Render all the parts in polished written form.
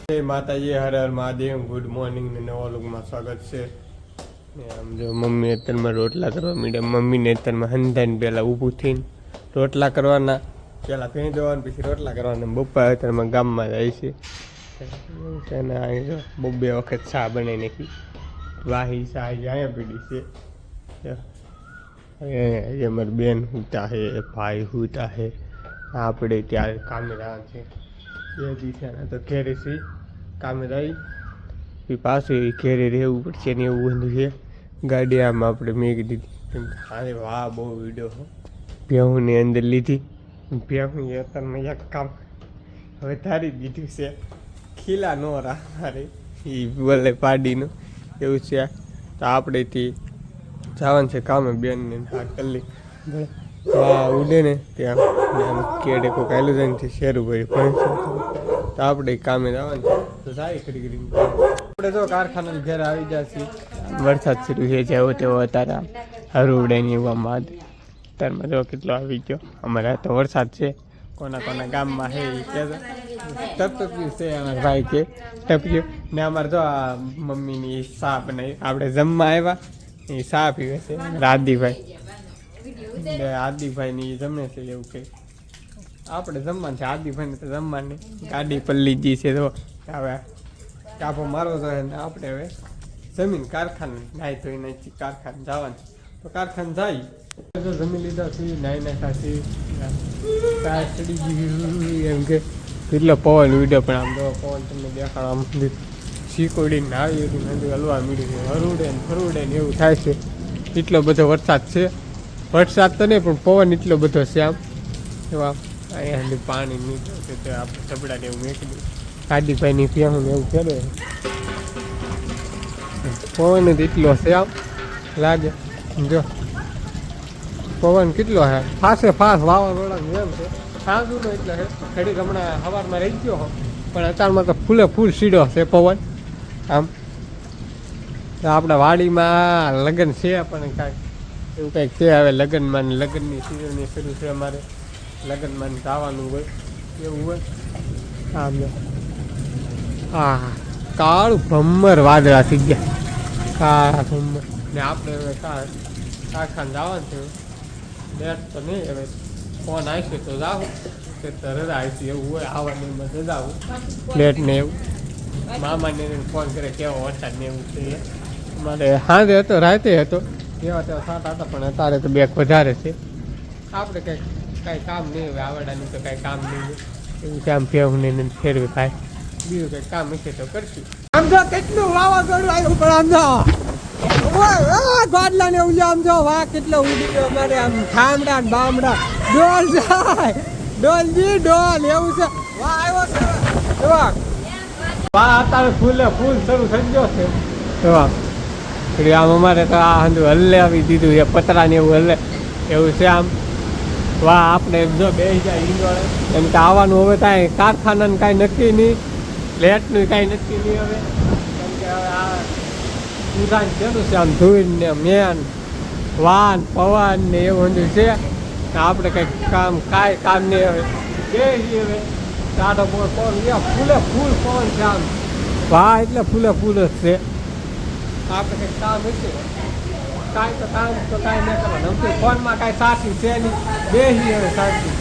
જય માતાજી, Har Har Mahadev. Good morning ને નવા લોકમાં સ્વાગત છે. આમ જો મમ્મી અત્યારમાં રોટલા કરવા માંડ્યા. મમ્મીને અત્યારમાં હંધાઈને પહેલાં ઊભું થઈને રોટલા કરવાના, પહેલાં ભેં દેવાનું, પછી રોટલા કરવાના. પપ્પા અત્યારમાં ગામમાં જાય છે અને અહીં જો બબ્બે વખત ચા બનાવી નાખી. વાહી ચા અહીંયા પીડી છે. અમારી બેન હુતા છે, ભાઈ હુતા છે, આપણે ત્યારે કામે રહ્યા છે. બે દિશાના તો ઘેરે છે, કામે રહી પાછું ઘેરે રહેવું પડશે ને એવું બધું છે. ગાડી આમાં આપણે મેં દીધી. અરે વાહ, બહુ વિડીયો ભેહુંની અંદર લીધી. ભેહું અત્યારમાં એક કામ હવે ધારી દીધું છે, ખીલા ન રાખવારે એ બોલે પાડીનું એવું છે. તો આપણેથી જવાનું છે કામે. બેનને હાથ કરી ઉડે ને ત્યાં કેડે કોઈ કાયલું જાય ને શેરું ભરી પણ તો આપણે કામે જવાનું છે. તો સારી કરી કરીને આપણે તો કારખાના ઘરે આવી જાય છે. વરસાદ શરૂ છે જેવો તેવો અત્યારે હરુડે ની એવામાં અત્યારમાં જો કેટલો આવી ગયો. અમારે તો વરસાદ છે. કોના કોના ગામમાં છે એ કે ટપટપ્યું છે. અમારા ભાઈ કે ટપ્યું ને અમારે જો આ મમ્મીની ચા બનાવી. આપણે જમવા આવ્યા એ ચા પીવે છે આદિભાઈ. આદિભાઈની જમે છે એવું કે આપણે જમવાનું છે. આદિભાઈને તો જમવાની ગાડી પલ્લી ગઈ છે. તો હવે કાપો મારવો જોઈએ ને આપણે હવે જમીન કારખાને નાહી ધોઈ નાખી કારખાને જવાનું. તો કારખાને જાય તો જમી લીધા છે, નાહી નાખ્યા છે, ચડી ગયું એમ કે કેટલો પવન વિડીયો. પણ આમ જો પવન તમને દેખાડ આમ શીકોડીને નાવી હતી હલવા મીડી છે. હરુડે ને ફરુડે ને એવું થાય છે. એટલો બધો વરસાદ છે. વરસાદ તો નહીં પણ પવન એટલો બધો છે. આમ એવા અહીંયા પાણી નીકળે છે તો આપણે ચબડાને એવું મેકી દઈએ. આદિભાઈની પ્યાહું એવું કરે. પવન જ એટલો છે આમ લાગે. જો પવન કેટલો છે, ફાસે ફાસ વાવાઝોડા એમ છે. સાંજુનો એટલે છે ઘડીક હમણાં સવારમાં રહી ગયો હો, પણ અત્યારમાં તો ફૂલે ફૂલ સીડો છે પવન. આમ તો આપણા વાડીમાં લગ્ન છે પણ કાંઈક એવું કંઈક છે. હવે લગ્નમાં લગ્નની સિઝનની શરૂ છે. અમારે લગ્નમાં જવાનું હોય એવું હોય. આમ હા કાળું ભમ્મર વાદળા થઈ ગયા, કાળા ભમ્મર. ને આપણે હવે કારખાને જવાનું છે. લેટ તો નહીં, હવે ફોન આવશે તો જાઉં, રજા આવશે એવું હોય. આવવાની રજા આવું લેટ ને એવું. મામાને ફોન કરે કેવો વરસાદ ને એવું છે. મારે સાંજે હતો, રાતે હતો, કેવા તેવા સાત હતા, પણ અત્યારે તો બેક વધારે છે. આપણે કાંઈ કામ નહીં હોય, આવડાનું તો કાંઈ કામ નહીં હોય એવું છે. આમ ફેવું નહીં ફેરવે થાય. બીજું કંઈક કામ હશે તો કરશું. આમ જો કેટલું વાવાઝોડું આવ્યું, પણ આમ જો ગાડલા ને એવું આમ જો વાહ કેટલો ઉડી ગયો. અમારે આમ ઠામડા ને બામડા ડોલ જાય, ડોલ જી ડોલ એવું છે. વાહ આવ્યો છે વાહ અત્યારે ફૂલે ફૂલ શરૂ થઈ ગયો છે. આમ અમારે તો આ હંધુ હલ્લે આવી દીધું એ પતરા ને એવું હલ્લે એવું છે. આમ વાહ આપણે જો બે જાય ઈંડોળે એમ કે આવવાનું. હવે કાંઈ કારખાનાને કાંઈ નક્કી નહીં, લેટનું કાંઈ નક્કી નહીં હવે. કેમ કે હવે આ ઉધાન કેવું છે આમ ધૂળ ને મેન વાન પવન ને એવું બધું છે. આપણે કંઈક કાંઈ કામ નહીં. હવે બે હવે ટાઢો પવન ફૂલે ફૂલ પવન છે. આમ વાહ એટલે ફૂલે ફૂલ જ છે. આપણે કંઈક કામ હશે, કાંઈ તો કામ તો કાંઈ નહીં કરવાનું. ફોનમાં કાંઈ સાચી છે નહીં, બેસી હવે સાચી.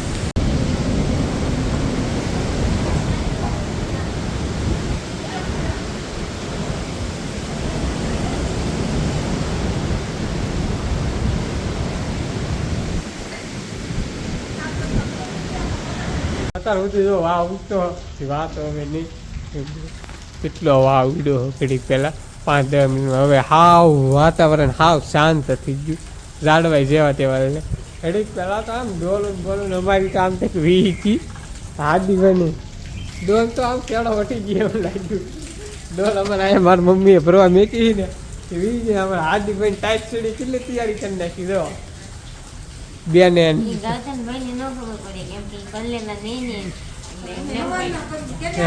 અત્યાર સુધી જો વાહ ઉઠતો વાત હવે નહીં. કેટલો વાહ ઉડ્યો ઘડીક પહેલાં 5-10 મિનિટ. હવે હાવ વાતાવરણ હાવ શાંત થઈ ગયું, ઝાડવાઈ જેવા તેવા. ઘડીક પહેલાં તો આમ ડોલું બોલું અમારી તો આમ કંઈક વીતી હાદીભાઈની ડોલ તો આમ કેળો વટી ગઈ એવું લાગ્યું. ડોલ અમારે અહીંયા મારી મમ્મીએ ભરવા મેકી ને એ વીજે અમારે હાદીભાઈ ટાઈટ ચડી કેટલી તૈયારી કરી નાખી. દો બેને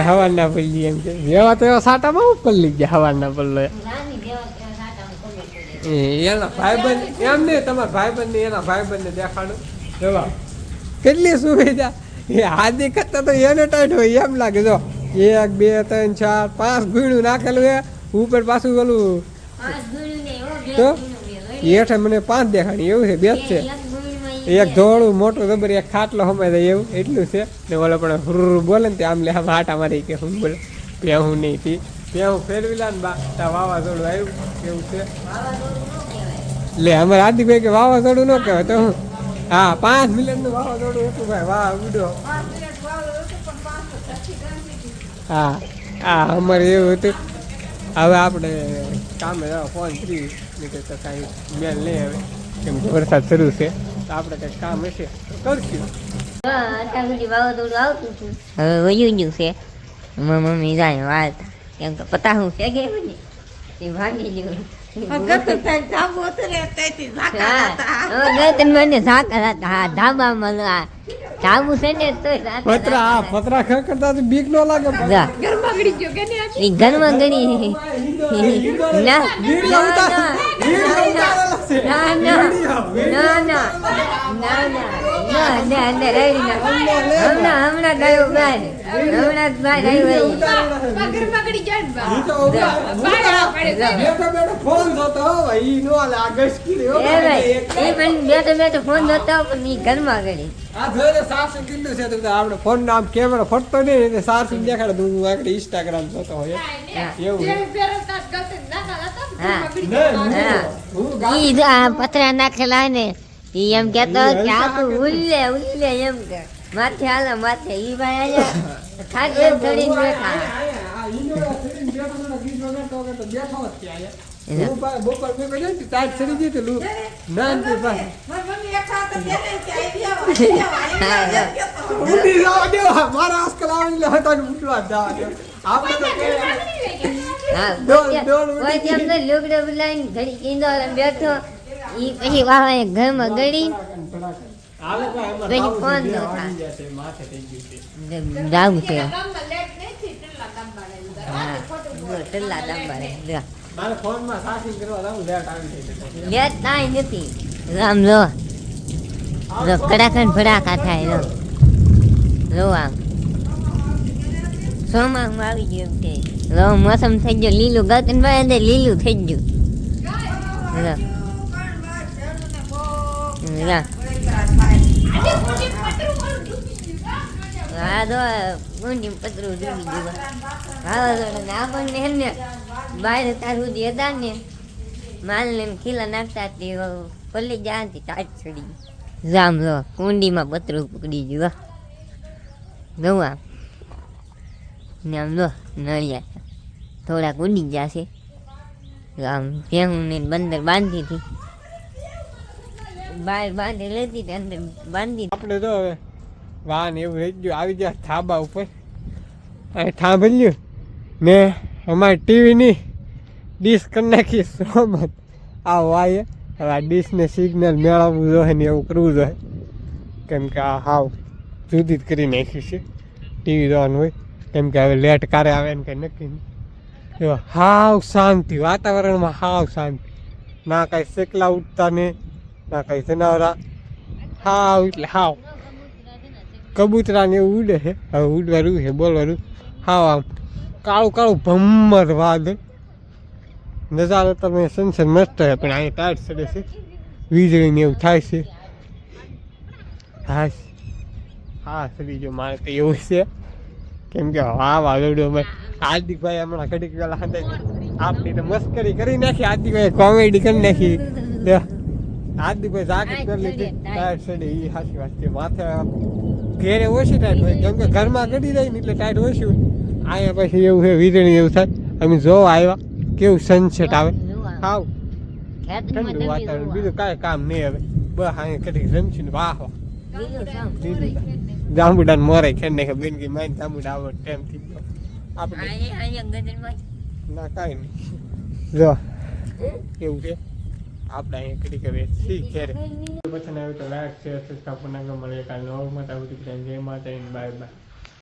હવાના પલ્લી એમ છે. એવા તો એવા સાટામાં પલ્લી ગયા હવાના પલ્લો. એના ભાઈબંધ એમ નહીં, તમારા ભાઈબંધ ને એના ભાઈબંધ ને દેખાડું. જવા કેટલી સુવિધા. એ હાદી કરતા તો એને ટાઈટ હોય એમ લાગે. જો 1 2 3 4 5 ગુણ્યું નાખેલું છે ઉપર પાછું ઓલું તો હેઠે મને 5 દેખાણી એવું છે બે જ છે એક ધોળું મોટું જબર એક ખાટલો હમાય જાય એવું એટલું છે ને ઓલો પણ હુર બોલે ને આમ લે આમ આટા મારી કે હું બોલે હું નહીં થી હું ફેરવીલા ને બા વાવાઝોડું આવ્યું એવું છે લે અમારે હાર્દિકભાઈ કે વાવાઝોડું ન કહેવાય તો હું હા 5 મિનિટનું વાવાઝોડું હતું ભાઈ વાહ ઉડો હા હા અમારે એવું હતું હવે આપણે કામે ફોન ફ્રી નીકળે તો કાંઈ મેલ નહીં હવે કેમ કે વરસાદ શરૂ છે તો આપણે કંઈક કામ હશે તો કરશું વાવાઝોડું આવતું હતું હવે વયું ગયું છે મમ્મી જાય વાત કેમ કે પતા હું છે કે એ ભાગી ગયું પતરા ખરખરતા તો બીક નો લાગે ઘરમાં ગણી ફોન જોતો ઈ નો આલે આ ગસ્કી બેઠો ફોન જોતો પણ ઈ ઘરમાં ગણી આ જોઈને 700 કિલો છે તો આપણે ફોન નામ કેમેરા ફટતો નહીં એટલે 400 દેખાડે તો હું આગળ ઇન્સ્ટાગ્રામ જોતો હોય એવું પતરા નાખેલા ને ઈ એમ કેતો કે આખું ઉલ્લે ઉલ્લે એમ કે માથે હાલે માથે ઈ ભાઈ આયા ખાટલે ચડીને બેઠા લુગડો બુલાઈને ઘડી કીધો બેઠો ઈ પછી વાવા ઘરમાં ગળી પછી ફોન જાવું છે લેટ કાંઈ નથી આમ લો કડાકન ભડાકા થાય લો આમ સોમાં હું આવી ગયો એમ કે લો મોસમ થઈ ગયો લીલું ગતન ભાઈ અંદર લીલું થઈ ગયું હા તો ઊંડી પતરું ડૂબી ગયું આપણને હે ને બહાર તાર સુધી હતા ને માલ ને ખીલા નાખતા તે પલ્લી જાતી ટાટ ચડી જામ લો કુંડીમાં પતરું પકડી ગયું જોવા ને આમ લો નળિયા થોડાક ઉડી જશે આમ ભેહું ને બંદર બાંધી હતી બહાર બાંધી લેતી હતી અંદર બાંધી આપણે તો હવે વાહન એવું રહી ગયું આવી ગયા થાબા ઉપર અહીં થાંભલ્યું ને અમારી ટીવીની ડીશ કરી નાખી સોમત આ વાય હવે આ ડીશને સિગ્નલ મેળવવું જોઈએ ને એવું કરવું જોઈએ કેમ કે આ હાવ જુદી જ કરી નાખ્યું છે ટીવી જોવાનું હોય કેમ કે હવે લેટ કારે આવે ને કંઈ નક્કી નહીં હાવ શાંતિ વાતાવરણમાં હાવ શાંતિ ના કાંઈ શેકલા ઉઠતા ને ના કાંઈ જનાવરા હાવ એટલે હાવ કબૂતરાને એવું ઉડે છે હવે ઉડવાનું છે બોલવાનું હાવ આમ કાળું કાળું ભમ્મર વાદળ નજારો તમે સનસન મસ્ત છે પણ અહીં ટાઈટ ચડે છે વીજળીને એવું થાય છે હા હા સડી જો મારે તો એવું છે કેમ કે હા વાદળો હાર્દિકભાઈ હમણાં ઘડીક પહેલાં હતા આપણી તો મસ્કરી કરી નાખી હાર્દિકભાઈ કોમેડી કરી નાખી હાર્દિકભાઈ જાકેટ કરી લીધી ટાઈટ ચડે એ સાચી વાત છે માથે ઘેરે ઓછી ટાઈટ હોય કેમ કે ઘરમાં કરી જાય ને એટલે ટાઈટ ઓછી હોય અહીંયા પછી એવું છે વીજળી એવું થાય અમે જોવા આવ્યા કેવું સનસેટ આવે હાવ ઠંડુ વાતાવરણ બીજું કાંઈ કામ નહીં હવે બસ અહીંયા ઘડીક રમશું ને વાહ વાહ જાંબુડા મોરે ખેડ નાખે બેન કે માઇન જાંબુડા આવો ટાઈમ થઈ ગયો આપણે ના કાંઈ નહીં જો એવું છે આપણે અહીંયા ઘડીક હવે શી ખેરે પછી આવ્યું તો લાઈક શેર સબસ્ક્રાઈબ પણ મળે કાલે નવું મત આવું જય માતા બાય બાય